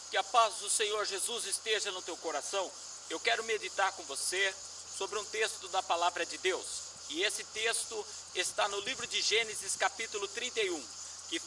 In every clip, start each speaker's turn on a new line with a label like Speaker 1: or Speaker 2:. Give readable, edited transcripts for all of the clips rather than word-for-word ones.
Speaker 1: Que a paz do Senhor Jesus esteja no teu coração. Eu quero meditar com você sobre um texto da palavra de Deus. E esse texto está no livro de Gênesis, capítulo 31, que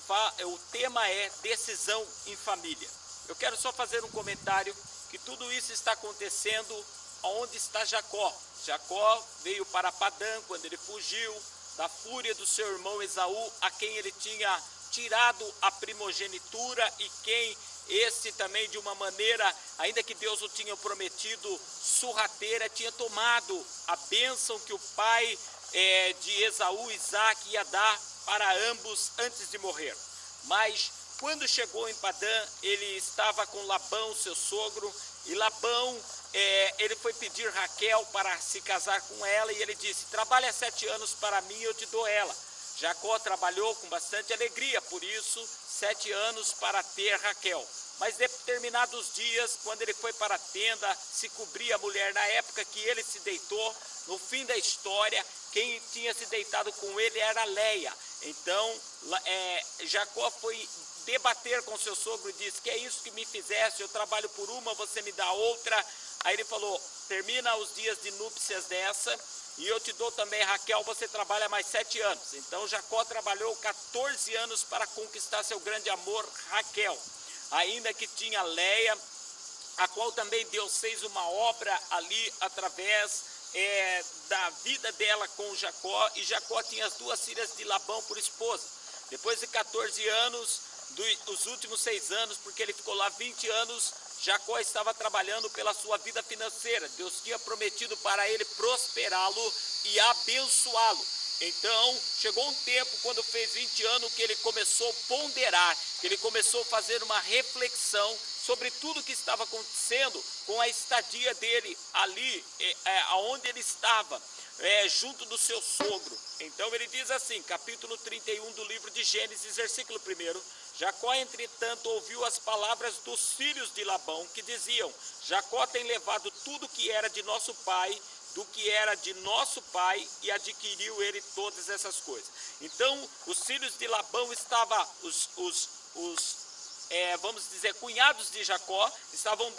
Speaker 1: o tema é decisão em família. Eu quero só fazer um comentário que tudo isso está acontecendo onde está Jacó. Jacó veio para Padã quando ele fugiu da fúria do seu irmão Esaú, a quem ele tinha tirado a primogenitura e quem esse também de uma maneira, ainda que Deus o tinha prometido, sorrateira, tinha tomado a bênção que o pai de Esaú, Isaac, ia dar para ambos antes de morrer. Mas quando chegou em Padã, ele estava com Labão, seu sogro, e Labão, ele foi pedir Raquel para se casar com ela, e ele disse: trabalha 7 anos para mim, eu te dou ela. Jacó trabalhou com bastante alegria, por isso 7 anos para ter Raquel. Mas determinados dias, quando ele foi para a tenda, se cobria a mulher, na época que ele se deitou, no fim da história, quem tinha se deitado com ele era Leia. Então, Jacó foi debater com seu sogro e disse: que é isso que me fizeste? Eu trabalho por uma, você me dá outra. Aí ele falou: termina os dias de núpcias dessa, e eu te dou também Raquel, você trabalha mais 7 anos. Então Jacó trabalhou 14 anos para conquistar seu grande amor, Raquel. Ainda que tinha Leia, a qual também Deus fez uma obra ali através da vida dela com Jacó, e Jacó tinha as 2 filhas de Labão por esposa. Depois de 14 anos, os últimos 6 anos, porque ele ficou lá 20 anos, Jacó estava trabalhando pela sua vida financeira. Deus tinha prometido para ele prosperá-lo e abençoá-lo. Então, chegou um tempo, quando fez 20 anos, que ele começou a ponderar, que ele começou a fazer uma reflexão sobre tudo que estava acontecendo com a estadia dele ali, aonde ele estava, junto do seu sogro. Então ele diz assim, capítulo 31 do livro de Gênesis, versículo 1: Jacó, entretanto, ouviu as palavras dos filhos de Labão, que diziam: Jacó tem levado tudo que era de nosso pai, do que era de nosso pai, e adquiriu ele todas essas coisas. Então, os filhos de Labão estavam, vamos dizer, cunhados de Jacó, estavam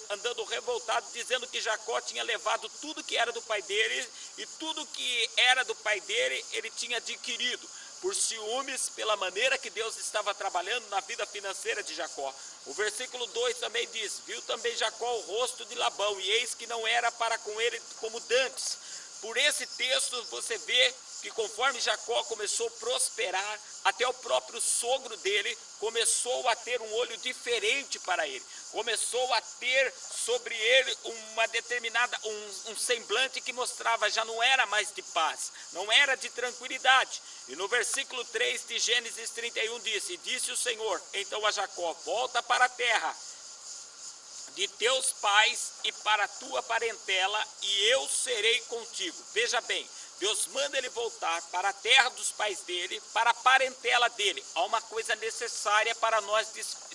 Speaker 1: andando revoltados, dizendo que Jacó tinha levado tudo que era do pai dele, e tudo que era do pai dele, ele tinha adquirido, por ciúmes, pela maneira que Deus estava trabalhando na vida financeira de Jacó. O versículo 2 também diz: viu também Jacó o rosto de Labão, e eis que não era para com ele como dantes. Por esse texto você vê que conforme Jacó começou a prosperar, até o próprio sogro dele começou a ter um olho diferente para ele. Começou a ter sobre ele uma determinada, um semblante que mostrava, já não era mais de paz, não era de tranquilidade. E no versículo 3 de Gênesis 31 disse o Senhor então a Jacó: volta para a terra de teus pais e para a tua parentela, e eu serei contigo. Veja bem, Deus manda ele voltar para a terra dos pais dele, para a parentela dele. Há uma coisa necessária para nós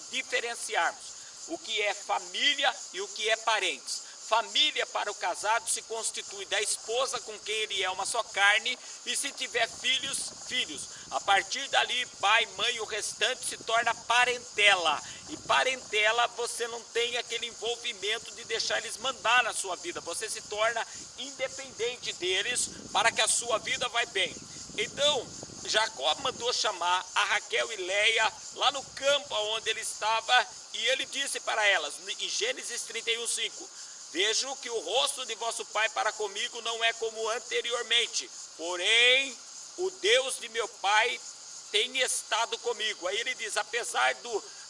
Speaker 1: diferenciarmos o que é família e o que é parentes. Família para o casado se constitui da esposa com quem ele é uma só carne, e se tiver filhos, filhos. A partir dali, pai, mãe e o restante se torna parentela. E parentela, você não tem aquele envolvimento de deixar eles mandar na sua vida. Você se torna independente deles para que a sua vida vai bem. Então, Jacó mandou chamar a Raquel e Leia lá no campo onde ele estava, e ele disse para elas, em Gênesis 31:5: vejo que o rosto de vosso pai para comigo não é como anteriormente, porém o Deus de meu pai tem estado comigo. Aí ele diz, apesar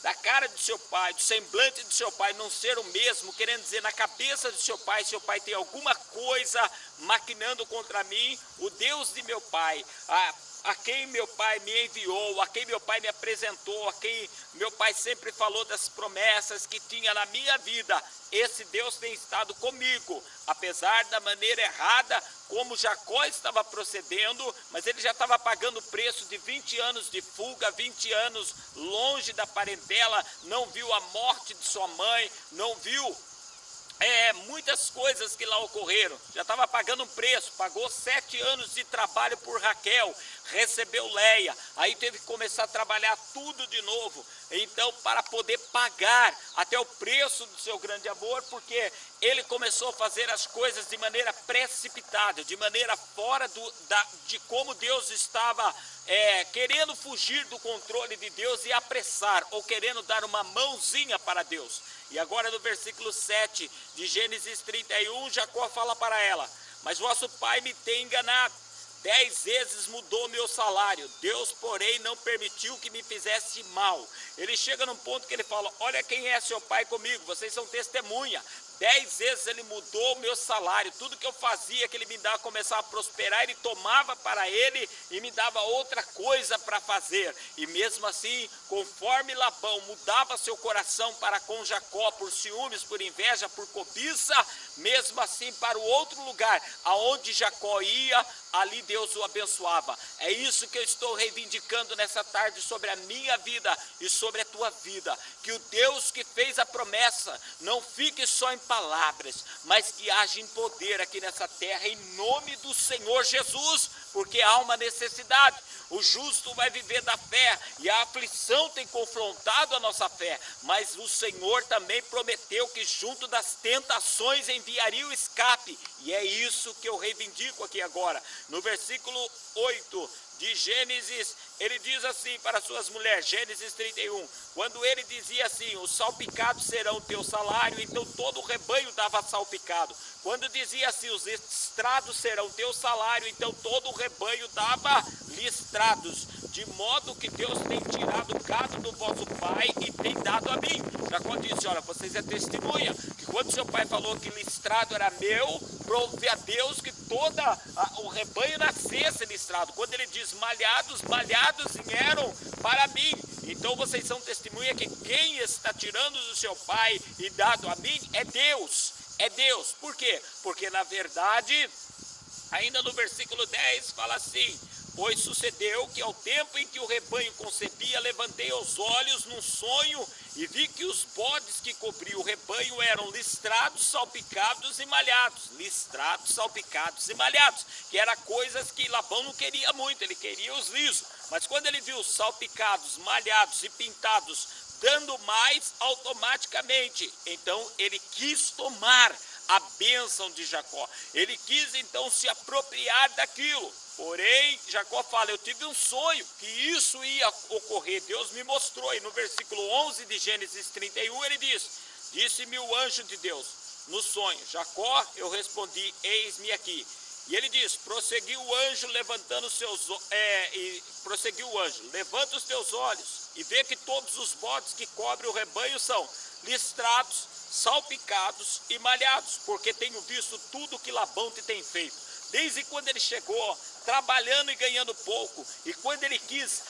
Speaker 1: da cara de seu pai, do semblante de seu pai não ser o mesmo, querendo dizer, na cabeça de seu pai tem alguma coisa maquinando contra mim, o Deus de meu pai, a quem meu pai me enviou, a quem meu pai me apresentou, a quem meu pai sempre falou das promessas que tinha na minha vida, esse Deus tem estado comigo, apesar da maneira errada como Jacó estava procedendo, mas ele já estava pagando o preço de 20 anos de fuga, 20 anos longe da parentela, não viu a morte de sua mãe, não viu muitas coisas que lá ocorreram, já estava pagando um preço, pagou 7 anos de trabalho por Raquel. recebeu Leia, aí teve que começar a trabalhar tudo de novo, então para poder pagar até o preço do seu grande amor, porque ele começou a fazer as coisas de maneira precipitada, de maneira fora de como Deus estava querendo fugir do controle de Deus e apressar, ou querendo dar uma mãozinha para Deus. E agora no versículo 7 de Gênesis 31, Jacó fala para ela: mas vosso pai me tem enganado, 10 vezes mudou meu salário, Deus porém não permitiu que me fizesse mal. Ele chega num ponto que ele fala: olha quem é seu pai comigo, vocês são testemunha. 10 vezes ele mudou o meu salário, tudo que eu fazia, que ele me dava, começava a prosperar, ele tomava para ele e me dava outra coisa para fazer. E mesmo assim, conforme Labão mudava seu coração para com Jacó, por ciúmes, por inveja, por cobiça, mesmo assim para o outro lugar, aonde Jacó ia, ali Deus o abençoava. É isso que eu estou reivindicando nessa tarde sobre a minha vida e sobre a tua vida, que o Deus que fez a promessa não fique só em palavras, mas que haja em poder aqui nessa terra, em nome do Senhor Jesus, porque há uma necessidade. O justo vai viver da fé, e a aflição tem confrontado a nossa fé, mas o Senhor também prometeu que junto das tentações enviaria o escape, e é isso que eu reivindico aqui agora. No versículo 8 de Gênesis, ele diz assim para suas mulheres, Gênesis 31, quando ele dizia assim: os salpicados serão o teu salário, então todo o rebanho dava salpicado. Quando dizia assim: os listrados serão teu salário, então todo o rebanho dava listrados, de modo que Deus tem tirado o gado do vosso pai e tem dado a mim. Jacó disse: olha, vocês é testemunha, que quando seu pai falou que listrado era meu, prove a Deus que todo o rebanho nascesse listrado. Quando ele diz malhados, malhados eram para mim. Então vocês são testemunha que quem está tirando do seu pai e dado a mim é Deus. É Deus. Por quê? Porque na verdade, ainda no versículo 10 fala assim: pois sucedeu que ao tempo em que o rebanho concebia, levantei os olhos num sonho e vi que os bodes que cobriam o rebanho eram listrados, salpicados e malhados. Listrados, salpicados e malhados, que eram coisas que Labão não queria muito, ele queria os lisos. Mas quando ele viu salpicados, malhados e pintados, dando mais automaticamente, então ele quis tomar a bênção de Jacó. Ele quis então se apropriar daquilo. Porém, Jacó fala: eu tive um sonho que isso ia ocorrer, Deus me mostrou. E no versículo 11 de Gênesis 31 ele diz: disse-me o anjo de Deus no sonho: Jacó, eu respondi: eis-me aqui. E ele diz: prosseguiu o anjo levantando prosseguiu o anjo: levanta os teus olhos e vê que todos os bodes que cobrem o rebanho são listrados, salpicados e malhados, porque tenho visto tudo que Labão te tem feito. Desde quando ele chegou trabalhando e ganhando pouco, e quando ele quis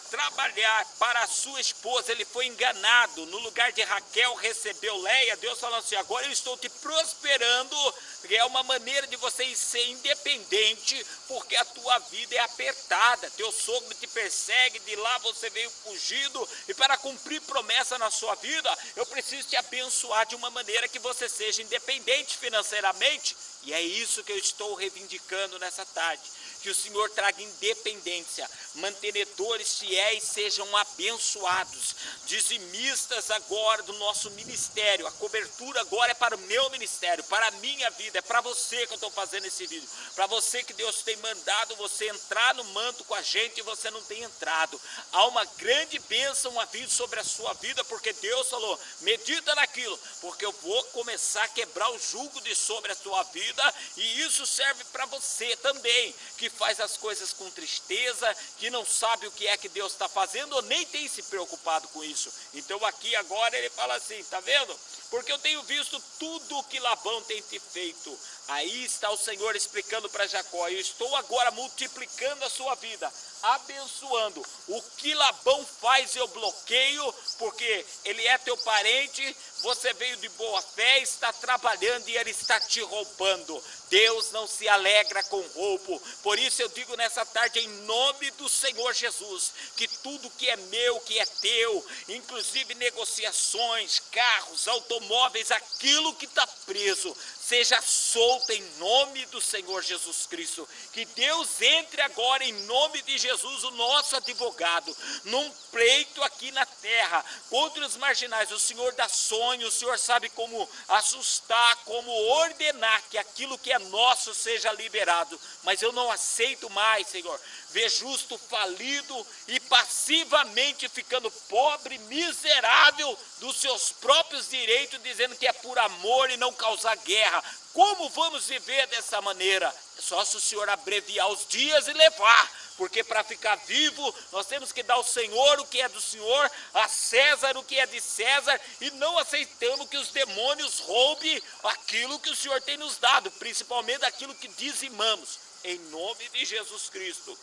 Speaker 1: trabalhar para a sua esposa, ele foi enganado. No lugar de Raquel recebeu Leia. Deus falou assim: agora eu estou te prosperando, porque é uma maneira de você ser independente, porque a tua vida é apertada, teu sogro te persegue, de lá você veio fugido, e para cumprir promessa na sua vida, eu preciso te abençoar de uma maneira que você seja independente financeiramente. E é isso que eu estou reivindicando nessa tarde, que o Senhor traga independência, mantenedores fiéis sejam abençoados, dizimistas agora do nosso ministério. A cobertura agora é para o meu ministério, para a minha vida, é para você que eu estou fazendo esse vídeo, para você que Deus tem mandado você entrar no manto com a gente e você não tem entrado. Há uma grande bênção a vir sobre a sua vida, porque Deus falou: medita naquilo, porque eu vou começar a quebrar o jugo de sobre a sua vida. E isso serve para você também, que faz as coisas com tristeza, que não sabe o que é que Deus está fazendo, ou nem tem se preocupado com isso. Então aqui agora ele fala assim: tá vendo? Porque eu tenho visto tudo o que Labão tem te feito. Aí está o Senhor explicando para Jacó: eu estou agora multiplicando a sua vida, abençoando. O que Labão faz eu bloqueio, porque ele é teu parente, você veio de boa fé, está trabalhando e ele está te roubando. Deus não se alegra com roubo. Por isso eu digo nessa tarde, em nome do Senhor Jesus, que tudo que é meu, que é teu, inclusive negociações, carros, automóveis, aquilo que está preso, seja solta em nome do Senhor Jesus Cristo. Que Deus entre agora em nome de Jesus, o nosso advogado, num pleito aqui na terra, contra os marginais. O Senhor dá sonho, o Senhor sabe como assustar, como ordenar que aquilo que é nosso seja liberado. Mas eu não aceito mais, Senhor, ver justo falido e passivamente ficando pobre, miserável dos seus próprios direitos, dizendo que é por amor e não causar guerra. Como vamos viver dessa maneira? Só se o Senhor abreviar os dias e levar, porque para ficar vivo nós temos que dar ao Senhor o que é do Senhor, a César o que é de César, e não aceitamos que os demônios roubem aquilo que o Senhor tem nos dado, principalmente aquilo que dizimamos, em nome de Jesus Cristo.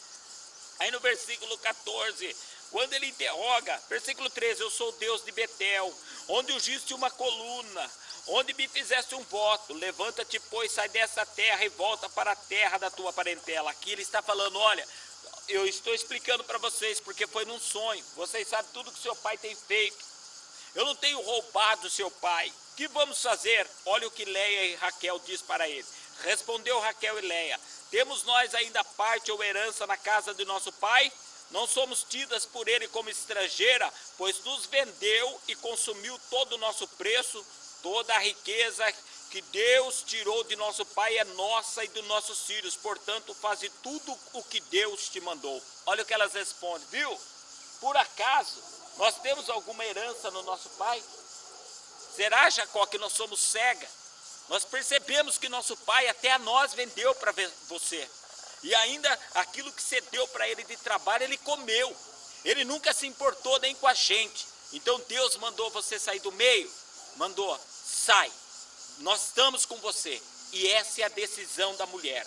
Speaker 1: Aí no versículo 14, quando ele interroga, versículo 13, eu sou o Deus de Betel, onde ungiste uma coluna, onde me fizeste um voto, levanta-te, pois, sai dessa terra e volta para a terra da tua parentela. Aqui ele está falando, olha, eu estou explicando para vocês, porque foi num sonho, vocês sabem tudo que seu pai tem feito, eu não tenho roubado seu pai, o que vamos fazer? Olha o que Leia e Raquel diz para ele. Respondeu Raquel e Leia, temos nós ainda parte ou herança na casa de nosso pai? Não somos tidas por ele como estrangeira, pois nos vendeu e consumiu todo o nosso preço, toda a riqueza que Deus tirou de nosso pai é nossa e dos nossos filhos, portanto, faze tudo o que Deus te mandou. Olha o que elas respondem, viu? Por acaso, nós temos alguma herança no nosso pai? Será, Jacó, que nós somos cegas? Nós percebemos que nosso pai até a nós vendeu para você. E ainda aquilo que você deu para ele de trabalho, ele comeu. Ele nunca se importou nem com a gente. Então Deus mandou você sair do meio? Mandou, sai. Nós estamos com você. E essa é a decisão da mulher.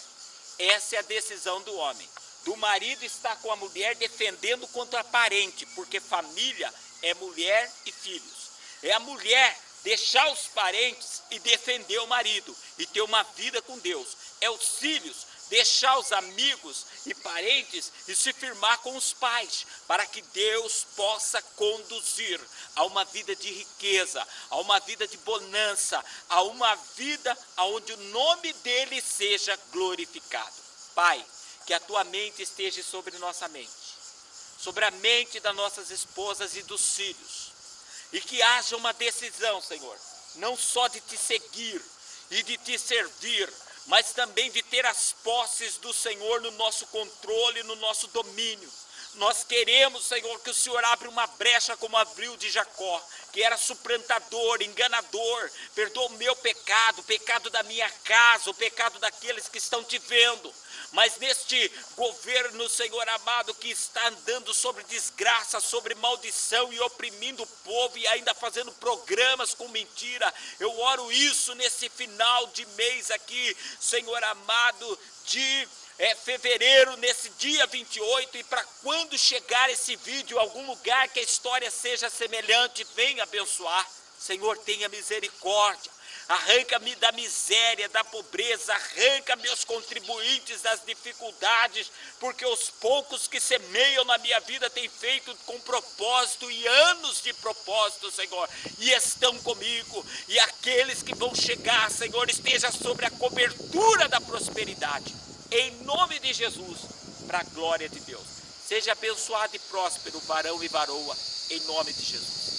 Speaker 1: Essa é a decisão do homem. Do marido estar com a mulher defendendo contra a parente, porque família é mulher e filhos. É a mulher deixar os parentes e defender o marido e ter uma vida com Deus. É os filhos deixar os amigos e parentes e se firmar com os pais, para que Deus possa conduzir a uma vida de riqueza, a uma vida de bonança, a uma vida onde o nome dele seja glorificado. Pai, que a tua mente esteja sobre nossa mente, sobre a mente das nossas esposas e dos filhos, e que haja uma decisão, Senhor, não só de te seguir e de te servir, mas também de ter as posses do Senhor no nosso controle, no nosso domínio. Nós queremos, Senhor, que o Senhor abra uma brecha como abriu de Jacó, que era suplantador, enganador. Perdoa o meu pecado, o pecado da minha casa, o pecado daqueles que estão te vendo. Mas neste governo, Senhor amado, que está andando sobre desgraça, sobre maldição e oprimindo o povo e ainda fazendo programas com mentira, eu oro isso nesse final de mês aqui, Senhor amado, de fevereiro, nesse dia 28, e para quando chegar esse vídeo, algum lugar que a história seja semelhante, venha abençoar. Senhor, tenha misericórdia. Arranca-me da miséria, da pobreza, arranca meus contribuintes das dificuldades, porque os poucos que semeiam na minha vida têm feito com propósito e anos de propósito, Senhor, e estão comigo. E aqueles que vão chegar, Senhor, esteja sobre a cobertura da prosperidade, em nome de Jesus, para a glória de Deus. Seja abençoado e próspero, varão e varoa, em nome de Jesus.